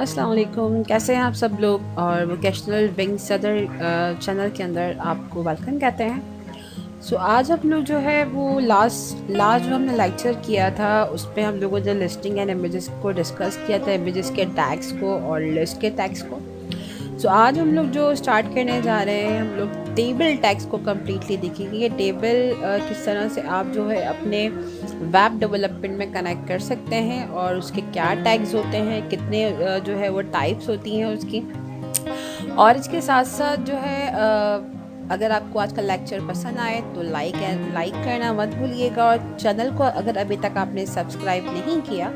अस्सलाम वालेकुम, कैसे हैं आप सब लोग। और वोकेशनल विंग सदर चैनल के अंदर आपको वेलकम कहते हैं। आज हम लोग जो है वो लास्ट लास्ट जो हमने लेक्चर किया था उस पे हम लोगों ने लिस्टिंग एंड इमेजेस को डिस्कस किया था, इमेजेस के टैग्स को और लिस्ट के टैग्स को। आज हम लोग जो स्टार्ट करने जा रहे हैं, हम लोग टेबल टैग्स को कम्प्लीटली देखेंगे। ये टेबल किस तरह से आप जो है अपने वेब डेवलपमेंट में कनेक्ट कर सकते हैं और उसके क्या टैग्स होते हैं, कितने जो है वो टाइप्स होती हैं उसकी। और इसके साथ साथ जो है अगर आपको आज का लेक्चर पसंद आए तो लाइक करना मत भूलिएगा, और चैनल को अगर अभी तक आपने सब्सक्राइब नहीं किया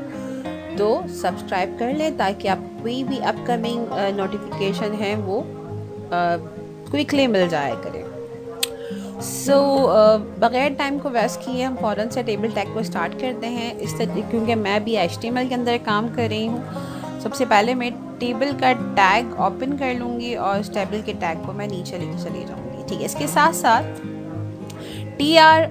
तो सब्सक्राइब कर लें ताकि आप कोई भी अपकमिंग नोटिफिकेशन है वो क्विकली मिल जाया करे। बगैर टाइम को वेस्ट किए हम फ़ौरन से टेबल टैग को स्टार्ट करते हैं। इस तरह क्योंकि मैं भी HTML के अंदर काम कर रही हूँ। सबसे पहले मैं टेबल का टैग ओपन कर लूँगी और इस टेबल के टैग को मैं नीचे लेके चली जाऊँगी। ठीक है, इसके साथ साथ TR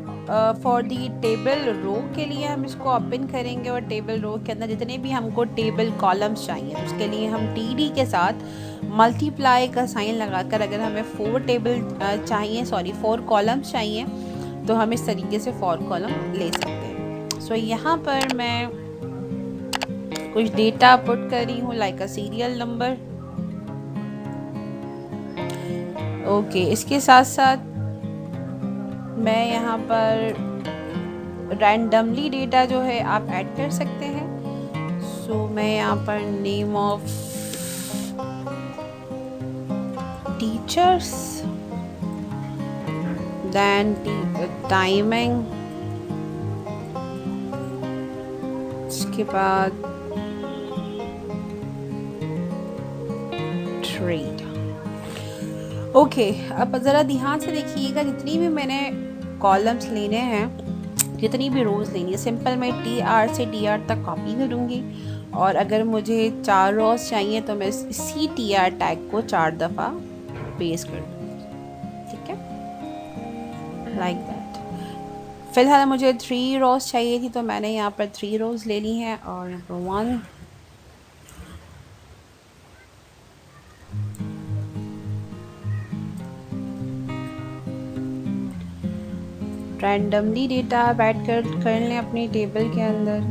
for the table row के लिए हम इसको ओपन करेंगे, और टेबल रो के अंदर जितने भी हमको टेबल कॉलम्स चाहिए तो उसके लिए हम TD के साथ मल्टीप्लाई का साइन लगाकर, अगर हमें 4 कॉलम्स चाहिए तो हम इस तरीके से 4 कॉलम ले सकते हैं। यहाँ पर मैं कुछ डेटा पुट कर रही हूँ, लाइक अ सीरियल नंबर। ओके, इसके साथ साथ मैं यहाँ पर रैंडमली डेटा जो है आप ऐड कर सकते हैं। मैं यहाँ पर name of teachers, then timing, इसके बाद ट्रेड। ओके, अब ज़रा ध्यान से देखिएगा, जितनी भी मैंने कॉलम्स लेने हैं, जितनी भी रोज़ लेनी है, सिंपल मैं TR से DR तक कॉपी करूँगी, और अगर मुझे 4 रोज़ चाहिए तो मैं इसी TR टैग को 4 दफ़ा पेस्ट कर दूँगी। ठीक है, लाइक दैट। फ़िलहाल मुझे 3 रोज़ चाहिए थी तो मैंने यहाँ पर 3 रोज़ ले ली हैं, और नंबर 1 रैंडमली डेटा आप ऐड कर लें अपनी टेबल के अंदर।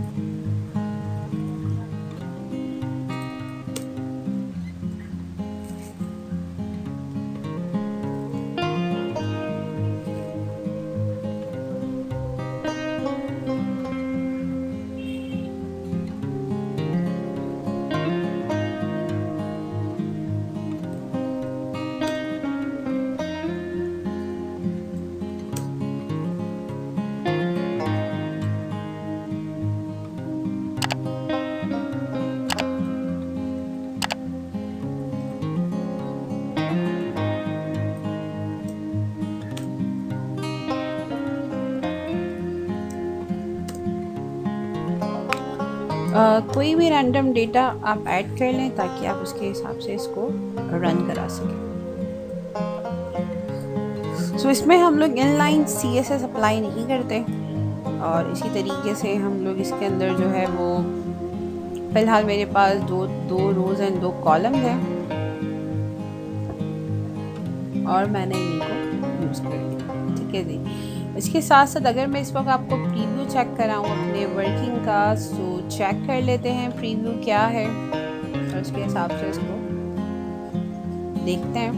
कोई भी रैंडम डेटा आप ऐड कर लें ताकि आप उसके हिसाब से इसको रन करा सकें। इसमें हम लोग इनलाइन CSS अप्लाई नहीं करते, और इसी तरीके से हम लोग इसके अंदर जो है वो, फ़िलहाल मेरे पास दो रोज़ एंड 2 कॉलम हैं और मैंने इनको यूज़ कर लिया। ठीक है जी। इसके साथ साथ अगर मैं इस वक्त आपको प्रीव्यू चेक कराऊँ अपने वर्किंग का, चेक कर लेते हैं प्रीव्यू क्या है और उसके हिसाब से इसको देखते हैं।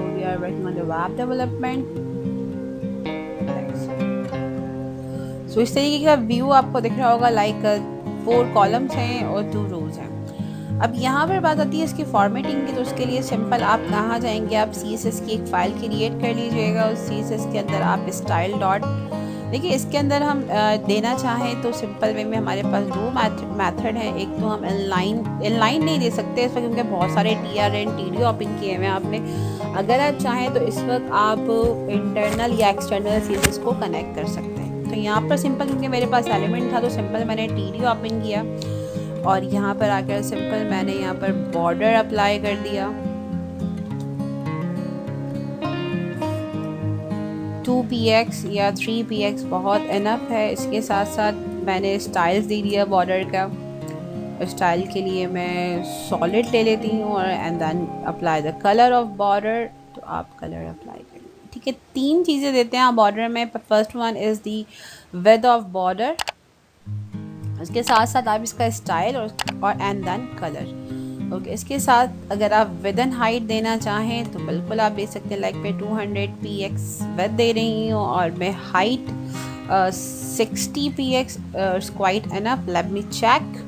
We are working on the web development. इस तरीके का व्यू आपको दिख रहा होगा, लाइक 4 कॉलम्स हैं और 2 रोज़ हैं। अब यहाँ पर बात आती है इसकी फॉर्मेटिंग की, तो उसके लिए सिंपल आप कहाँ जाएंगे, आप CSS की एक फ़ाइल क्रिएट कर लीजिएगा। उस CSS के अंदर आप स्टाइल डॉट, देखिए इसके अंदर हम देना चाहें तो सिंपल वे में हमारे पास 2 मेथड हैं। एक तो हम इनलाइन नहीं दे सकते इस वक्त क्योंकि बहुत सारे TR एंड TD ओपन किए हुए हैं आपने। अगर आप चाहें तो इस वक्त आप इंटरनल या एक्सटर्नल CSS को कनेक्ट कर सकते हैं। तो यहाँ पर सिंपल, क्योंकि मेरे पास एलिमेंट था तो सिंपल मैंने TD ओपन किया, और यहाँ पर आकर सिंपल मैंने यहाँ पर बॉर्डर अप्लाई कर दिया। 2px या 3px बहुत इनफ है। इसके साथ साथ मैंने स्टाइल्स दे दिया बॉर्डर का, स्टाइल के लिए मैं सॉलिड ले लेती हूँ और and then apply the colour of border. तो आप कलर अप्लाई करें, ठीक है। 3 चीज़ें देते हैं आप बॉर्डर में। First one is the width of border, उसके साथ साथ आप इसका स्टाइल और एंड देन कलर। ओके, इसके साथ अगर आप विद एंड हाइट देना चाहें तो बिल्कुल आप दे सकते हैं। लाइक मैं 200 px विद दे रही हूँ और मैं height 60 px quite enough. Let me check.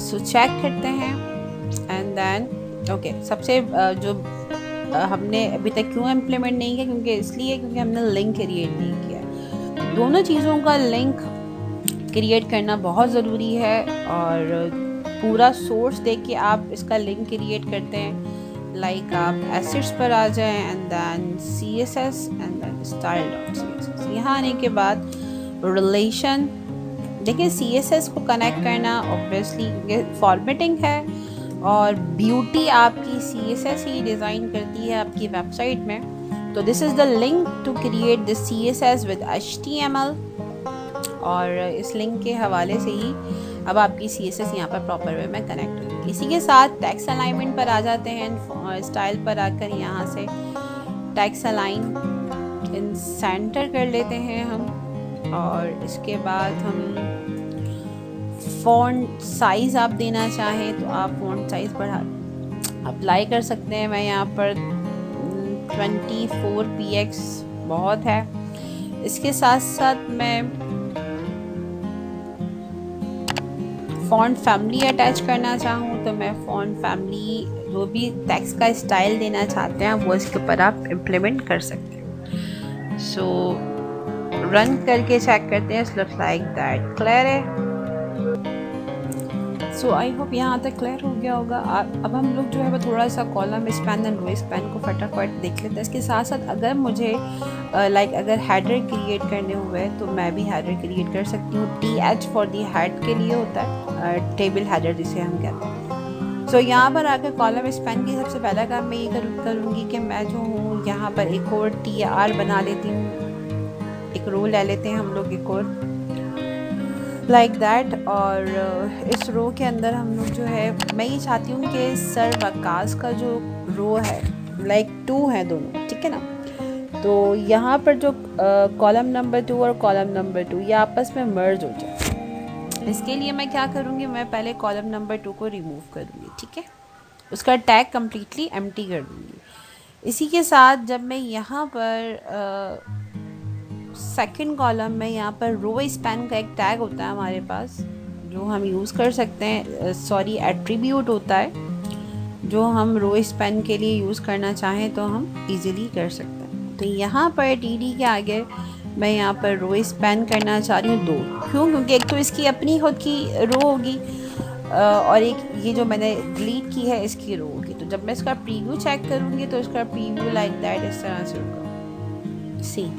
So check करते हैं एंड देन ओके। सबसे जो हमने अभी तक क्यों इम्प्लीमेंट नहीं किया, क्योंकि इसलिए क्योंकि हमने लिंक क्रिएट नहीं किया। दोनों चीज़ों का लिंक क्रिएट करना बहुत ज़रूरी है और पूरा सोर्स देख के आप इसका लिंक क्रिएट करते हैं। लाइक आप एसेट्स पर आ जाएं and then CSS and then style.css। यहाँ आने के बाद रिलेशन देखिए, CSS को कनेक्ट करना ऑब्वियसली क्योंकि फॉर्मेटिंग है और ब्यूटी आपकी CSS ही डिज़ाइन करती है आपकी वेबसाइट में। तो this is the link to create the CSS with HTML और इस लिंक के हवाले से ही अब आपकी CSS यहाँ पर प्रॉपर वे में कनेक्ट होगी। इसी के साथ टेक्स्ट अलाइनमेंट पर आ जाते हैं। स्टाइल पर आकर यहाँ से टेक्स्ट अलाइन इन सेंटर कर लेते हैं हम और इसके बाद हम फ़ॉन्ट साइज़ आप देना चाहें तो आप फ़ॉन्ट साइज़ बढ़ा अप्लाई कर सकते हैं। मैं यहाँ पर 24 px बहुत है। इसके साथ साथ मैं फ़ॉन्ट फैमिली अटैच करना चाहूँ तो मैं फ़ॉन्ट फैमिली जो भी टेक्स्ट का स्टाइल देना चाहते हैं वो इसके ऊपर आप इम्प्लीमेंट कर सकते हैं। सो रन करके चेक करते हैं। Looks like that. क्लियर है? सो आई होप यहाँ तक क्लियर हो गया होगा। अब हम लोग जो है वो थोड़ा सा column span and row span को फटाफट देख लेते हैं। इसके साथ साथ अगर मुझे अगर हेडर क्रिएट करने हुए तो मैं भी हेडर क्रिएट कर सकती हूँ। TH फॉर दी हेड के लिए होता है, टेबल हेडर जिसे हम कहते हैं। सो यहाँ पर आकर कॉलम स्पैन की सबसे पहला काम मैं ये करूँगी कि मैं जो हूँ यहाँ पर एक और TR बना लेती हूँ। एक रो ले लेते हैं हम लोग एक और लाइक दैट और इस रो के अंदर हम लोग जो है मैं ये चाहती हूँ कि सर वकास का जो रो है लाइक 2 है दोनों, ठीक है ना। तो यहाँ पर जो कॉलम नंबर 2 और कॉलम नंबर 2 ये आपस में मर्ज हो जाए। इसके लिए मैं क्या करूँगी, मैं पहले कॉलम नंबर 2 को रिमूव करूँगी, ठीक है। उसका टैग कम्प्लीटली एम्प्टी कर दूँगी। इसी के साथ जब मैं यहाँ पर सेकंड कॉलम में यहाँ पर रो स्पैन का एक टैग होता है हमारे पास जो हम यूज़ कर सकते हैं। सॉरी, एट्रीब्यूट होता है जो हम रो स्पैन के लिए यूज़ करना चाहें तो हम इजीली कर सकते हैं। तो यहाँ पर TD के आगे मैं यहाँ पर रो स्पैन करना चाह रही हूँ 2। क्यों? क्योंकि एक तो इसकी अपनी खुद की रो होगी और एक ये जो मैंने डिलीट की है इसकी रो होगी। तो जब मैं इसका प्रीव्यू चेक करूँगी तो इसका प्रीव्यू लाइक दैट इस तरह से होगा। सी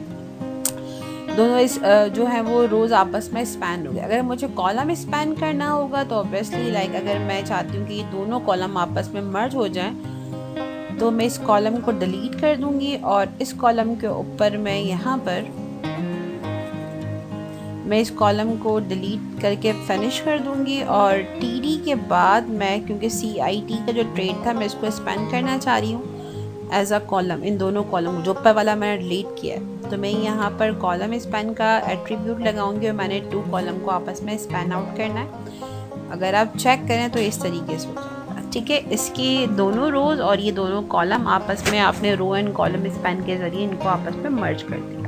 दोनों इस जो है वो रोज़ आपस में स्पैन हो गए। अगर मुझे कॉलम स्पैन करना होगा तो ऑब्वियसली लाइक अगर मैं चाहती हूँ कि ये दोनों कॉलम आपस में मर्ज हो जाएं तो मैं इस कॉलम को डिलीट कर दूँगी और इस कॉलम के ऊपर मैं यहाँ पर इस कॉलम को डिलीट करके फिनिश कर दूँगी। और TD के बाद मैं क्योंकि CIT का जो ट्रेड था मैं इसको स्पैन करना चाह रही हूँ एज अ कॉलम, इन दोनों कॉलम जो ऊपर वाला मैंने डिलीट किया है तो मैं यहाँ पर कॉलम स्पैन का एट्रीब्यूट लगाऊंगी और मैंने 2 कॉलम को आपस में स्पैन आउट करना है। अगर आप चेक करें तो इस तरीके से हो जाता है, ठीक है। इसकी दोनों रोज़ और ये दोनों कॉलम आपस में आपने रो एंड कॉलम स्पैन के ज़रिए इनको आपस में मर्ज कर दिया।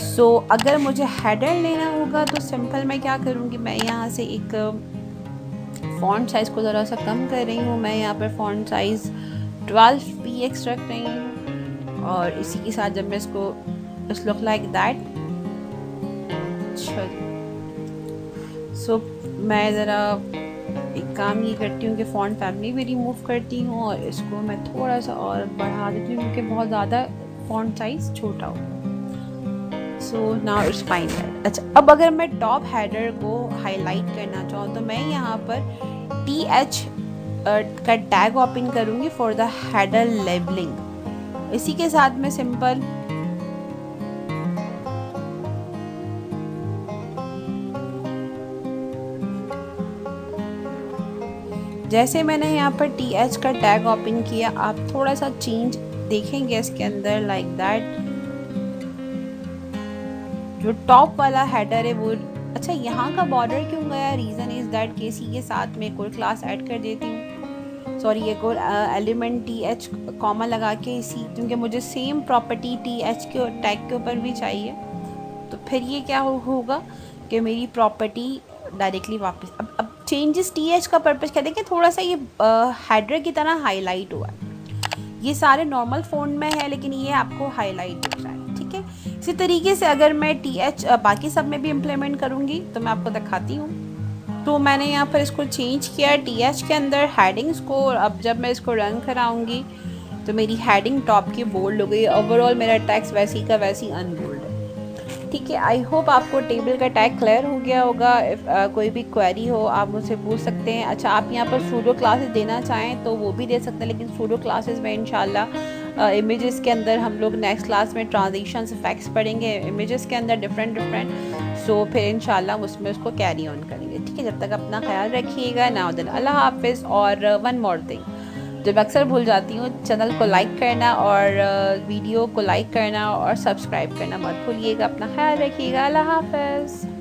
सो अगर मुझे हेडर लेना होगा तो सिंपल मैं क्या करूँगी, मैं यहाँ से एक फ़ॉन्ट साइज़ को ज़रा सा कम कर रही हूँ। मैं यहाँ पर फ़ॉन्ट साइज़ 12 px रख रही हूँ और इसी के साथ जब मैं इसको लुक लाइक दैट। सो मैं ज़रा एक काम ये करती हूँ कि फ़ॉन्ट फैमिली भी रिमूव करती हूँ और इसको मैं थोड़ा सा और बढ़ा देती हूँ क्योंकि बहुत ज़्यादा फ़ॉन्ट साइज़ छोटा हो। So now it's fine. अच्छा, अब अगर मैं टॉप हेडर को हाईलाइट करना चाहूँ तो मैं यहाँ पर TH का टैग ओपन करूँगी फॉर द हेडर लेबलिंग। इसी के साथ में सिंपल जैसे मैंने यहाँ पर TH का टैग ओपन किया, आप थोड़ा सा चेंज देखेंगे इसके अंदर, लाइक दैट। जो टॉप वाला हेडर है वो, अच्छा यहाँ का बॉर्डर क्यों गया, रीज़न इज़ दैट KC के साथ में कोई क्लास ऐड कर देती हूँ, सॉरी एक और एलिमेंट TH कॉमा लगा के इसी, क्योंकि मुझे सेम प्रॉपर्टी TH के टैग के ऊपर भी चाहिए। तो फिर ये क्या होगा कि मेरी प्रॉपर्टी डायरेक्टली वापस, अब चेंजेस TH का पर्पज़ क्या, देखिए थोड़ा सा ये हेडर की तरह हाईलाइट हुआ है। ये सारे नॉर्मल फ़ॉन्ट में है लेकिन ये आपको हाईलाइट दिख रहा है, ठीक है। इसी तरीके से अगर मैं TH बाकी सब में भी इम्प्लीमेंट करूँगी तो मैं आपको दिखाती हूँ। तो मैंने यहाँ पर इसको चेंज किया TH के अंदर हेडिंग्स को। अब जब मैं इसको रन कराऊँगी तो मेरी हेडिंग टॉप की बोल्ड हो गई, ओवरऑल मेरा टेक्स्ट वैसी का वैसी अनबोल्ड है, ठीक है। आई होप आपको टेबल का टैग क्लियर हो गया होगा। इफ़ कोई भी क्वेरी हो आप मुझसे पूछ सकते हैं। अच्छा, आप यहाँ पर सूडो क्लासेस देना चाहें तो वो भी दे सकते हैं, लेकिन सूडो क्लासेस में इंशाल्लाह इमेजेस के अंदर हम लोग नेक्स्ट क्लास में ट्रांजिशंस इफेक्ट्स पढ़ेंगे इमेजेस के अंदर डिफरेंट। सो फिर इंशाल्लाह उसमें उसको कैरी ऑन करेंगे, ठीक है। जब तक अपना ख्याल रखिएगा, नाउ देन अल्लाह हाफिज़। और वन मोर थिंग, जब अक्सर भूल जाती हूँ, चैनल को लाइक करना और वीडियो को लाइक करना और सब्सक्राइब करना मत भूलिएगा। अपना ख्याल रखिएगा, अल्लाह हाफ़िज़।